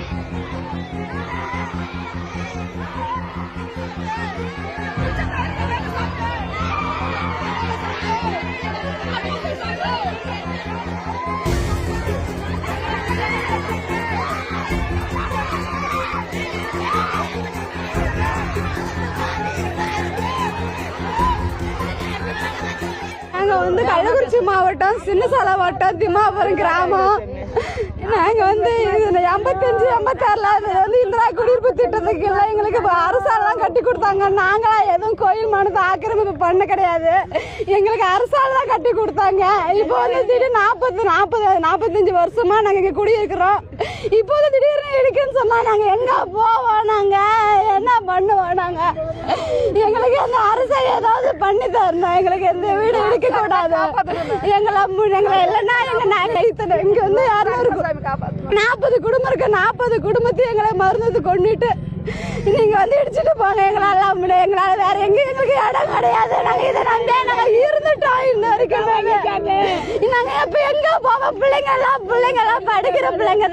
நாங்க கள்ளக்குறிச்சி மாவட்டம் சின்னசாலை வட்டம் திம்மாபுரம் கிராமம். நாங்க 85, 86 இந்திரா குடியிருப்பு திட்டத்துக்கு எல்லாம் எங்களுக்கு அரசாலாம் கட்டி கொடுத்தாங்க. நாங்களா எதுவும் கோயில் மனத்தை ஆக்கிரமிப்பு பண்ண கிடையாது. எங்களுக்கு அரசாலாம் கட்டி கொடுத்தாங்க. இப்போ திடீர்னு 45 வருஷமா நாங்க இங்க குடியிருக்கிறோம். இப்போ திடீர்னு இருக்குன்னு சொன்னா நாங்க எங்க போவோம்? நாங்க என்ன பண்ணுவோம்? நாங்க எங்களுக்கு அந்த அரசை ஏதாவது பண்ணி தரணும். எங்களுக்கு எந்த வீடு இடிக்க கூடாது. எங்களை இல்லைன்னா நாங்க இங்க 40 குடும்பம் இருக்கு. 40 குடும்பத்தையும் எங்களை மருந்து கொண்டுட்டு நீங்க இடிச்சுட்டு போங்க. எங்களால வேற எங்க எங்களுக்கு இடம் கிடையாது. நாங்க இதை நம்பி நாங்க இருந்துட்டோம். இன்ன வரைக்கும் நாங்க இப்ப எங்க போவோம்? பிள்ளைங்க எல்லாம் படிக்கிற பிள்ளைங்க